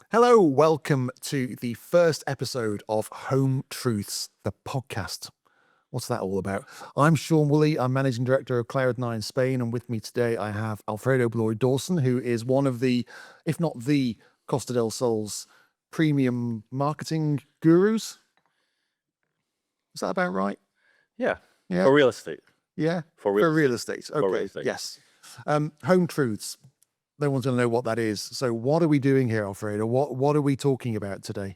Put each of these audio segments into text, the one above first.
Hello, welcome to the first episode of Home Truths, the podcast. What's that all about? I'm Sean Woolley. I'm Managing Director of Cloud9 Spain, and with me today I have Alfredo Bloy-Dawson, who is one of the, if not the, Costa del Sol's premium marketing gurus. Is that about right? Yeah, Yeah, for real estate. yeah, For real real estate. For real Okay, estate. yes. Home Truths. No one's going to know what that is. So what are we doing here, Alfredo? What are we talking about today?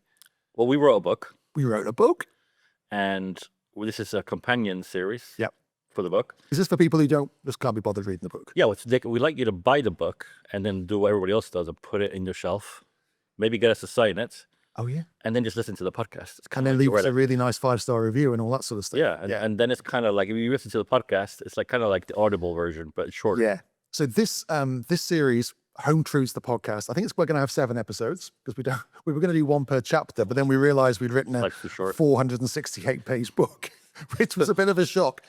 Well, we wrote a book, We wrote a book. and this is a companion series. Yep. For the book. Is this for people who just can't be bothered reading the book? Yeah, we'd like you to buy the book and then do what everybody else does and put it in your shelf. Maybe get us to sign it. Oh yeah. And then just listen to the podcast. It's And then leave us a really nice 5-star review and all that sort of stuff. Yeah, and then it's kind of like if you listen to the podcast, it's like kind of like the Audible version, but shorter. Yeah. So this series, Home Truths, the podcast, I think we're going to have 7 episodes because we were going to do one per chapter, but then we realized we'd written a 468-page book, which was a bit of a shock.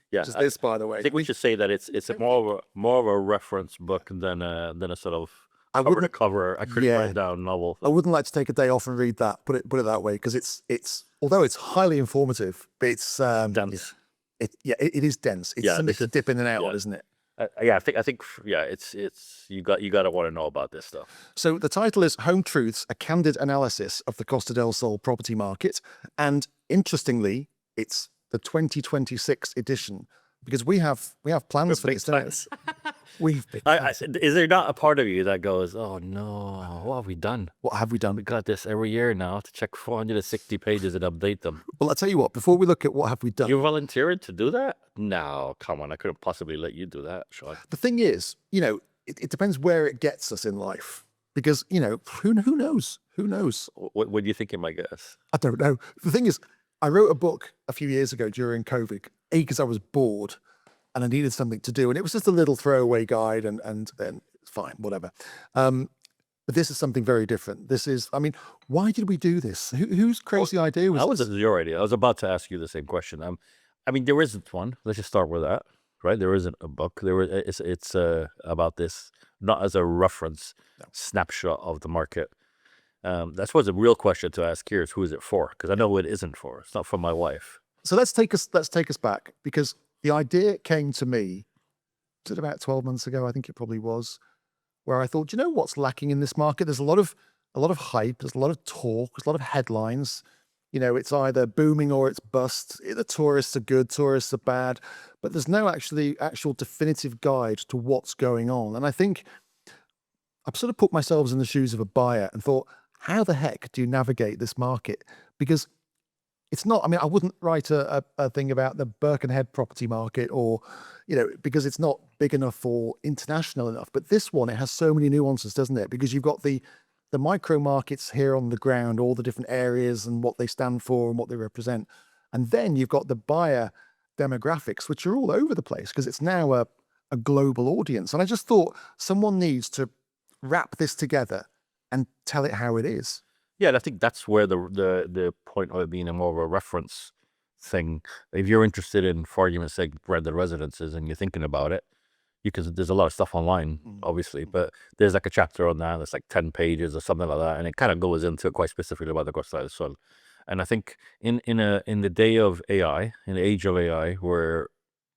Yeah, Just this, by the way. I think we should say that it's more of a reference book than a sort of cover to cover. I couldn't write down novel. I wouldn't like to take a day off and read that. Put it that way, because it's although it's highly informative, but it's dense. It is dense. It's something to dip in and out, isn't it? I think it's you got to want to know about this stuff. So the title is Home Truths: A Candid Analysis of the Costa del Sol Property Market, and interestingly, it's the 2026 edition, because we have plans for this. Is there not a part of you that goes, "Oh no, what have we done? What have we done? We got this every year now to check 460 pages and update them." Well, I'll tell you what. Before we look at what have we done, you volunteered to do that? No, come on, I couldn't possibly let you do that, Sean. The thing is, it depends where it gets us in life, because who knows? Who knows? What do you think it might get us? I don't know. The thing is, I wrote a book a few years ago during COVID, because I was bored and I needed something to do. And it was just a little throwaway guide, and then it's fine, whatever. But this is something very different. This is, why did we do this? Whose crazy idea was this? That was your idea. I was about to ask you the same question. There isn't one. Let's just start with that, right? There isn't a book. It's about this, not as a reference snapshot of the market. That's what's a real question to ask here is, who is it for? Because I know it isn't for. It's not for my wife. So let's take us back, because the idea came to me, was it about 12 months ago? I think it probably was, where I thought, what's lacking in this market? There's a lot of hype. There's a lot of talk. There's a lot of headlines. It's either booming or it's bust. The tourists are good, tourists are bad, but there's no actual definitive guide to what's going on. And I think I've sort of put myself in the shoes of a buyer and thought, how the heck do you navigate this market? Because it's not, I wouldn't write a thing about the Birkenhead property market, or, because it's not big enough or international enough. But this one, it has so many nuances, doesn't it? Because you've got the micro markets here on the ground, all the different areas and what they stand for and what they represent. And then you've got the buyer demographics, which are all over the place, because it's now a global audience. And I just thought someone needs to wrap this together and tell it how it is. Yeah, and I think that's where the point of it being a more of a reference thing. If you're interested in, for argument's sake, rented residences and you're thinking about it, because there's a lot of stuff online, obviously, but there's like a chapter on that that's like 10 pages or something like that, and it kind of goes into it quite specifically about the Costa del Sol. And I think in the day of AI, in the age of AI, where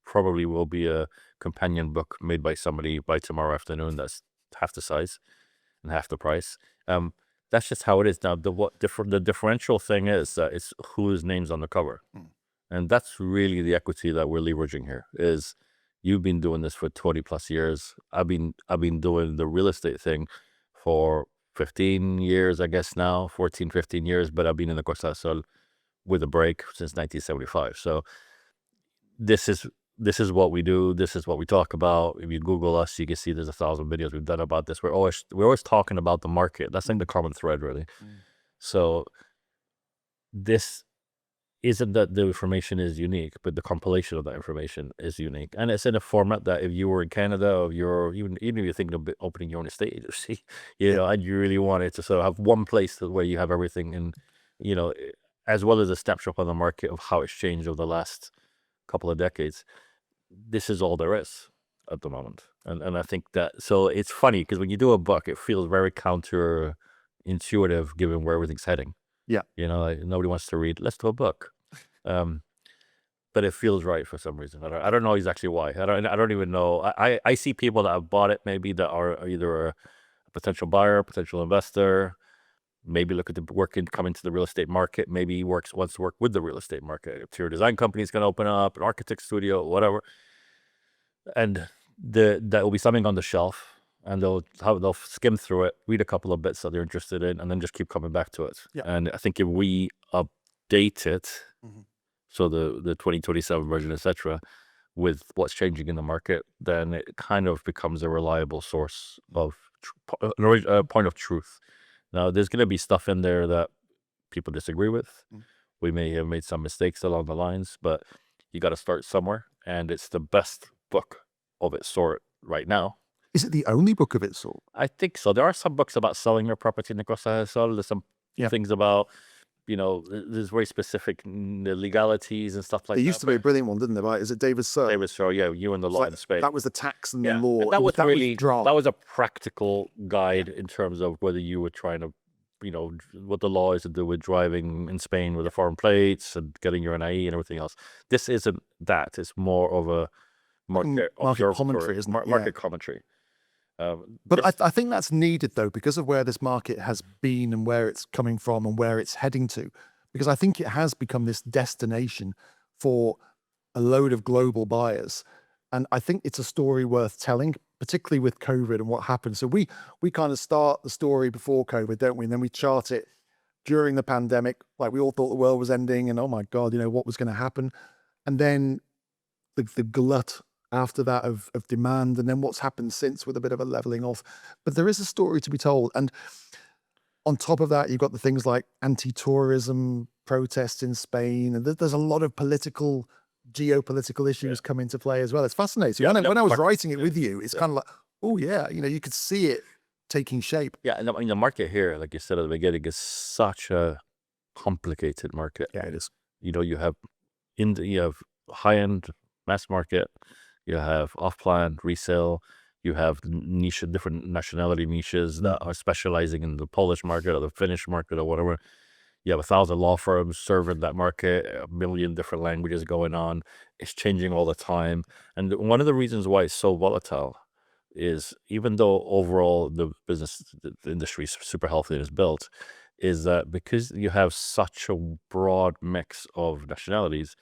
probably will be a companion book made by somebody by tomorrow afternoon that's half the size and half the price. That's just how it is now. The differential thing is that it's whose name's on the cover, and that's really the equity that we're leveraging here. Is you've been doing this for 20 plus years. I've been doing the real estate thing for 15 years, I guess now, 14, 15 years, but I've been in the Costa del Sol with a break since 1975. So this is what we do. This is what we talk about. If you Google us, you can see there's 1,000 videos we've done about this. We're always talking about the market. That's like the common thread, really. So this isn't that the information is unique, but the compilation of that information is unique, and it's in a format that if you were in Canada, or you're even if you're thinking of opening your own estate agency, and you really wanted to sort of have one place where you have everything, and as well as a snapshot on the market of how it's changed over the last couple of decades. This is all there is at the moment. And I think that, so it's funny because when you do a book, it feels very intuitive given where everything's heading. Yeah. You know, like, nobody wants to read. Let's do a book. But it feels right for some reason. I don't know exactly why. I don't even know. I see people that have bought it maybe that are either a potential buyer, potential investor, maybe look at come into the real estate market, maybe wants to work with the real estate market. Interior design company is going to open up, an architect studio, whatever. And that will be something on the shelf, and they'll skim through it, read a couple of bits that they're interested in, and then just keep coming back to it. Yeah. And I think if we update it, Mhm. so the 2027 version, etc., with what's changing in the market, then it kind of becomes a reliable source of point of truth. Now, there's going to be stuff in there that people disagree with. We may have made some mistakes along the lines, but you got to start somewhere, and it's the best book of its sort right now. Is it the only book of its sort? I think so. There are some books about selling your property in the Costa. There's some things about, there's very specific legalities and stuff like that. There used to be a brilliant one, didn't there? Right? Is it David Sir? David Sir, yeah, You and the Law in Spain. That was the tax and the law. And that was a practical guide in terms of whether you were trying to, what the law is to do with driving in Spain with the foreign plates and getting your NIE and everything else. This isn't that. It's more of a market commentary, isn't it? Market commentary. But I think that's needed, though, because of where this market has been and where it's coming from and where it's heading to. Because I think it has become this destination for a load of global buyers. And I think it's a story worth telling, particularly with COVID and what happened. So we kind of start the story before COVID, don't we? And then we chart it during the pandemic. Like, we all thought the world was ending and, oh my God, what was going to happen? And then the glut after that of demand, and then what's happened since with a bit of a leveling off. But there is a story to be told. And on top of that, you've got the things like anti-tourism protests in Spain. And there's a lot of geopolitical issues come into play as well. It's fascinating. When I was writing it with you, it's kind of like, oh yeah, you could see it taking shape. Yeah, and the market here, like you said at the beginning, is such a complicated market. Yeah, it is. You have high-end mass market, you have off-plan resale, you have different nationality niches that are specializing in the Polish market or the Finnish market or whatever. You have 1,000 law firms serving that market, 1 million different languages going on. It's changing all the time. And one of the reasons why it's so volatile is, even though overall the industry is super healthy and is built, is that because you have such a broad mix of nationalities,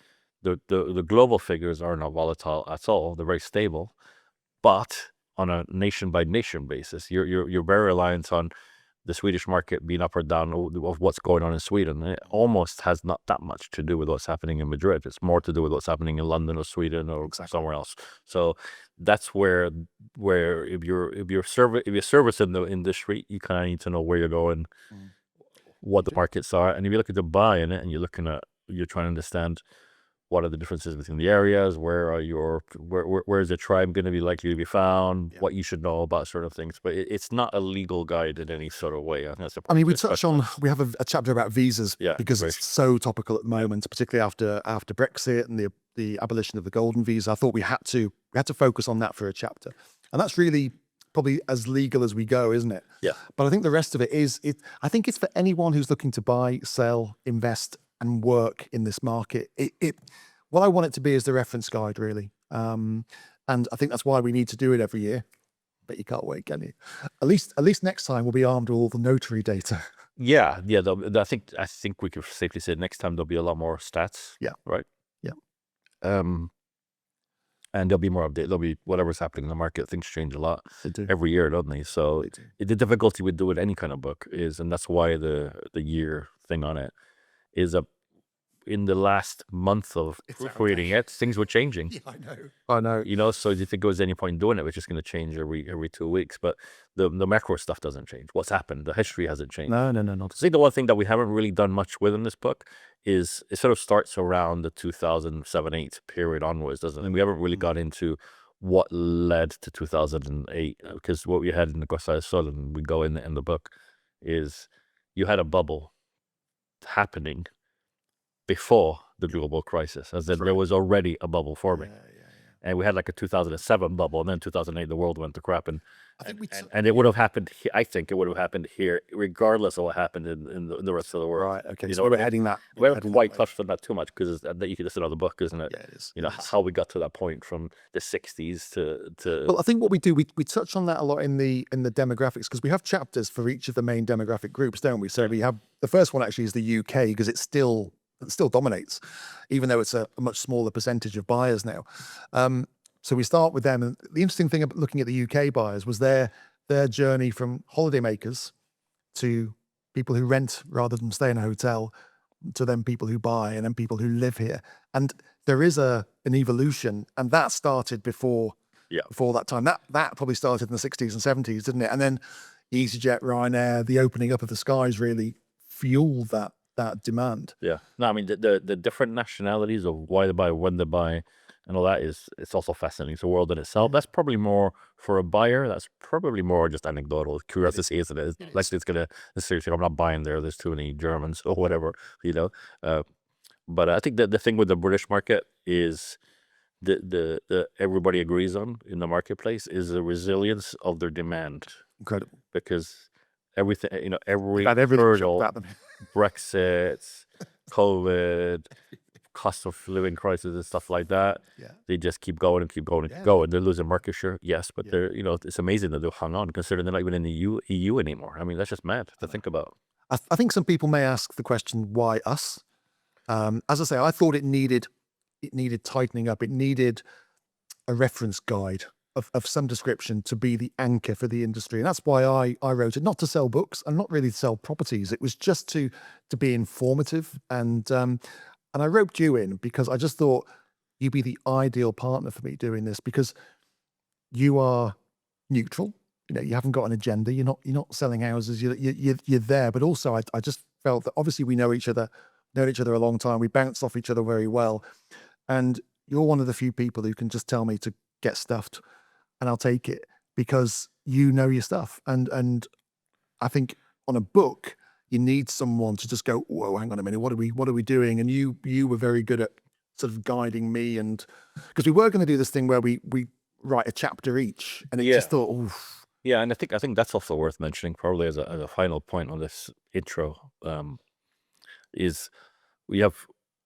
the global figures are not volatile at all. They're very stable. But on a nation by nation basis, you're very reliant on the Swedish market being up or down of what's going on in Sweden. It almost has not that much to do with what's happening in Madrid. It's more to do with what's happening in London or Sweden or somewhere else. So that's where if you're service in the industry, you kind of need to know where you're going, what the markets are, and if you look at the buy in it, and you're trying to understand what are the differences between the areas, where is the tribe going to be likely to be found, what you should know about certain things. But it's not a legal guide in any sort of way. We touched on, we have a chapter about visas because it's so topical at the moment, particularly after Brexit and the abolition of the golden visa. I thought we had to focus on that for a chapter. And that's really probably as legal as we go, isn't it? Yeah. But I think the rest of it is, I think it's for anyone who's looking to buy, sell, invest, and work in this market. What I want it to be is the reference guide, really. And I think that's why we need to do it every year. But you can't wait, can you? At least next time we'll be armed with all the notary data. Yeah. I think we can safely say next time there'll be a lot more stats. Yeah. Right. Yeah. And there'll be more update. There'll be whatever's happening in the market. Things change a lot every year, don't they? So the difficulty with doing any kind of book is, and that's why the year thing on it is in the last month of proofreading it, things were changing. Yeah, I know. So if it goes any point in doing it, it's just going to change every 2 weeks. But the macro stuff doesn't change. What's happened, the history hasn't changed. No. I think the one thing that we haven't really done much with in this book is it sort of starts around the 2007-8 period onwards, doesn't it? We haven't really got into what led to 2008, because what we had in the Costa del Sol, and we go in the book, is you had a bubble happening before the global crisis, as in there was already a bubble forming. And we had like a 2007 bubble, and then 2008 the world went to crap, and I think we it would have happened. I think it would have happened here, regardless of what happened in the rest of the world. right. Okay, You so know, we're heading that. we haven't quite touched on that too much because it's another book, isn't it? Yeah, it is. You know, how we got to that point from the 60s to. Well, I think what we do, we touch on that a lot in the demographics, because we have chapters for each of the main demographic groups, don't we? So we have the first one actually is the UK, because it still dominates, even though it's a much smaller percentage of buyers now. So we start with them, and the interesting thing about looking at the UK buyers was their journey from holidaymakers to people who rent rather than stay in a hotel, to then people who buy, and then people who live here. And there is an evolution, and that started before that time. That probably started in the 60s and 70s, didn't it? And then EasyJet, Ryanair, the opening up of the skies really fueled that demand. Yeah. No, I mean the different nationalities of why they buy, when they buy, and all that it's also fascinating. It's a world in itself. That's probably more for a buyer. That's probably more just anecdotal curiosity, isn't it? Like it's gonna necessarily, I'm not buying there. There's too many Germans or whatever, you know. But I think that the thing with the British market is the everybody agrees on in the marketplace is the resilience of their demand. Incredible. Because everything, you know, every Had everything hurdle, jumped at them. Brexit, COVID, cost of living crisis and stuff like that. Yeah. They just keep going and keep going and keep going. They're losing market share, yes, but they're, you know, it's amazing that they hung on, considering they're not even in the EU anymore. I mean, that's just mad to think about. I think some people may ask the question, why us? As I say, I thought it needed tightening up. It needed a reference guide of some description to be the anchor for the industry. And that's why I wrote it, not to sell books and not really to sell properties. It was just to be informative. And I roped you in because I just thought you'd be the ideal partner for me doing this, because you are neutral. You know, you haven't got an agenda. You're not selling houses. You're there. But also, I just felt that obviously we know each other a long time. We bounce off each other very well. And you're one of the few people who can just tell me to get stuffed, and I'll take it, because you know your stuff. And I think on a book, you need someone to just go, whoa, hang on a minute, what are we doing? And you were very good at sort of guiding me, and because we were going to do this thing where we write a chapter each, and it just thought, oof. Yeah, and I think that's also worth mentioning, probably as a final point on this intro, is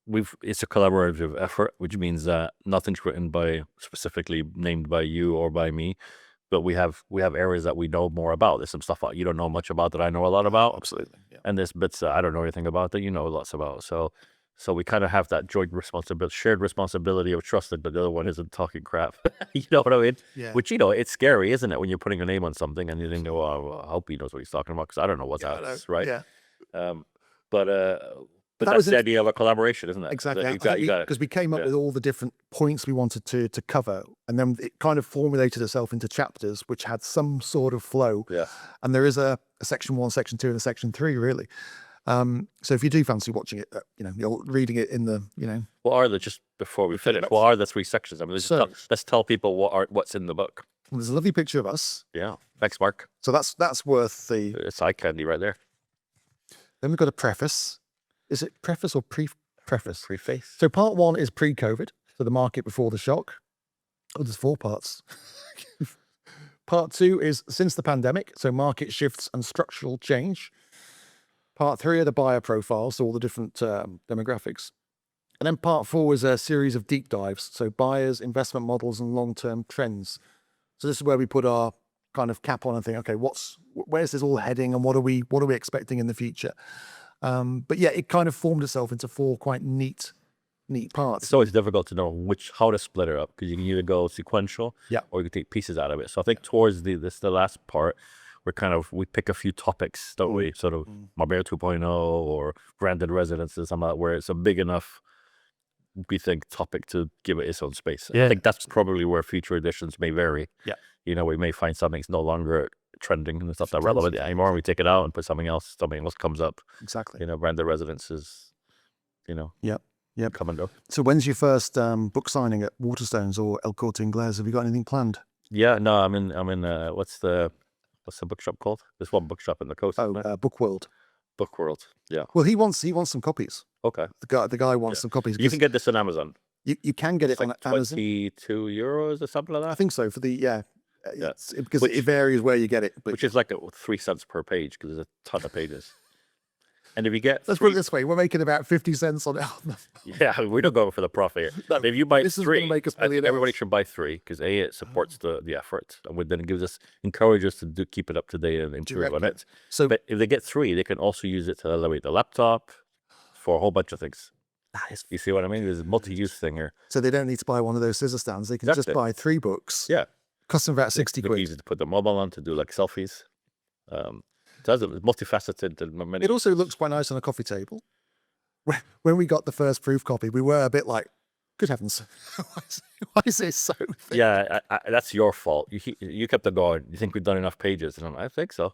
it's a collaborative effort, which means that nothing's written specifically named by you or by me, but we have areas that we know more about. There's some stuff you don't know much about that I know a lot about. Absolutely. Yeah. And there's bits I don't know anything about that you know lots about. So we kind of have that joint responsibility, shared responsibility of trusting that the other one isn't talking crap. You know what I mean? Yeah. Which, you know, it's scary, isn't it, when you're putting a name on something and you think, oh, I hope he knows what he's talking about, because I don't know what's out, right? Yeah. But that's the idea of a collaboration, isn't it? Exactly. You got it. Because we came up with all the different points we wanted to cover, and then it kind of formulated itself into chapters, which had some sort of flow. Yeah. And there is a section 1, section 2, and a section 3, really. So if you do fancy watching it, you know, you're reading it in the, you know. What are the, just before we finish, what are the 3 sections? I mean, let's tell people what's in the book. Well, there's a lovely picture of us. Yeah. Thanks, Mark. So that's worth the. It's eye candy right there. Then we've got a preface. Is it preface or preface? Preface. So part 1 is pre-COVID, so the market before the shock. Oh, there's 4 parts. Part 2 is since the pandemic, so market shifts and structural change. Part 3 are the buyer profiles, so all the different demographics. And then part 4 is a series of deep dives, so buyers, investment models, and long-term trends. So this is where we put our kind of cap on and think, okay, where's this all heading, and what are we expecting in the future? But yeah, it kind of formed itself into 4 quite neat parts. It's always difficult to know how to split it up, because you can either go sequential, or you can take pieces out of it. So I think towards the last part, we pick a few topics, don't we? Sort of Marbella 2.0 or branded residences, where it's a big enough, we think, topic to give it else own space. I think that's probably where future editions may vary. Yeah. You know, we may find something's no longer trending and it's not that relevant anymore, and we take it out and put something else comes up. Exactly. You know, branded residences, you know. Yep. Come and go. So when's your first book signing at Waterstones or El Corte Inglés? Have you got anything planned? Yeah, no, I'm in what's the bookshop called? There's one bookshop in the Costa. Book World. Book World. Yeah. Well, he wants some copies. Okay. The guy wants some copies. You can get this on Amazon. You can get it It's like on Amazon. €22 or something like I that. think so for the Yeah. because Which- it varies where you get it. But Which is like 3 cents per page because there's a ton of pages. And if you get let's put it this way: we're making about 50 cents on it. yeah, we're not going for the profit here. No, But if you buy this is gonna 3, make us I think everybody millionaires. should buy 3 because it supports the effort, and then it gives us encourages to keep it up to date and improve on reckon? it. So But if they get 3, they can also use it to elevate the laptop for a whole bunch of things. You see what I mean? There's a multi-use thing here. so they don't need to buy one of those scissor stands. They can just Exactly. buy 3 books. Yeah. Cost them about 60 They quid. use it to put the mobile on to do like selfies. It's multifaceted and many. It also looks quite nice on a coffee table. When we got the first proof copy, we were a bit like, good heavens, why is this so thick? Yeah, that's your fault. You kept it going. You think we've done enough pages? And I think so.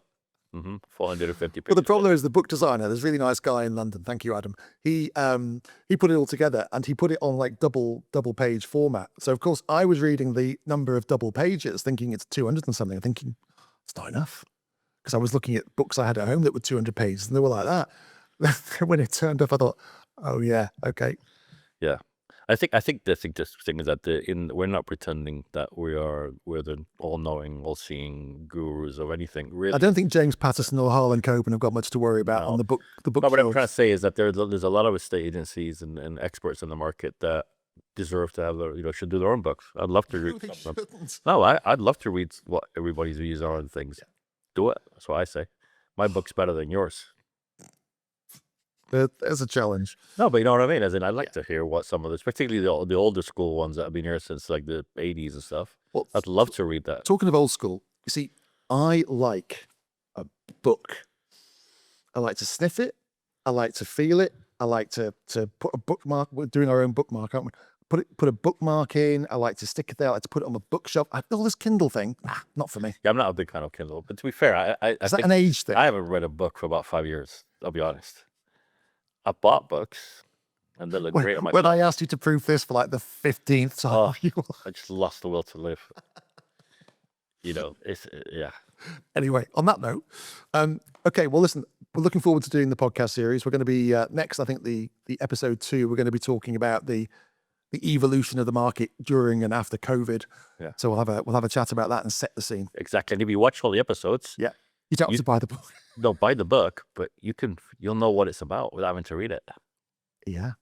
450 pages. Well, the problem is the book designer, there's a really nice guy in London. Thank you, Adam. He put it all together and he put it on like double page format. So of course I was reading the number of double pages thinking it's 200 and something. I'm thinking it's not enough. Because I was looking at books I had at home that were 200 pages and they were like that. When it turned up, I thought, oh yeah, okay. Yeah, I think the thing is that we're not pretending that we're the all-knowing, all-seeing gurus of anything. Really, I don't think James Patterson or Harlan Coben have got much to worry about on the book. No, what I'm field. trying to say is that there's a lot of estate agencies and experts in the market that deserve to have should do their own books. I'd love to read They some of them. shouldn't. No, I'd love to read what everybody's views are on things. Do it. That's what I say. My book's better than yours. There's a challenge. No, but you know what I mean? As in, I'd like to hear what some of this, particularly the older school ones that have been here since like the 80s and stuff. Well, I'd love to read that. talking of old school, you see, I like a book. I like to sniff it. I like to feel it. I like to put a bookmark. We're doing our own bookmark, aren't we? Put a bookmark in. I like to stick it there. I like to put it on my bookshelf. All this Kindle thing, not for me. Yeah, I'm not a big fan of Kindle, but to be fair, I Is that think an age thing? I haven't read a book for about 5 years. I'll be honest. I bought books, and they look great on my When shelf. I asked you to proof this for like the 15th time, Oh. you were I just lost the will to live. It's yeah. Anyway, on that note, okay, well, listen, we're looking forward to doing the podcast series. We're going to be next, I think the episode 2, we're going to be talking about the evolution of the market during and after COVID. Yeah. So we'll have a chat about that and set the scene. Exactly. And if you watch all the episodes, Yeah. You don't have to buy the book. don't buy the book, but you'll know what it's about without having to read it. Yeah.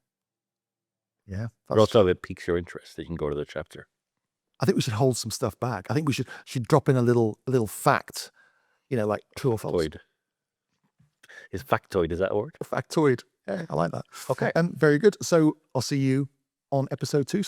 Yeah. But also, if it piques your interest, you can go to the chapter. I think we should hold some stuff back. I think we should drop in a little fact, like true or false. Factoid. Is factoid, is that a word? Factoid. Yeah, I like that. Okay. Very good. So I'll see you on episode 2.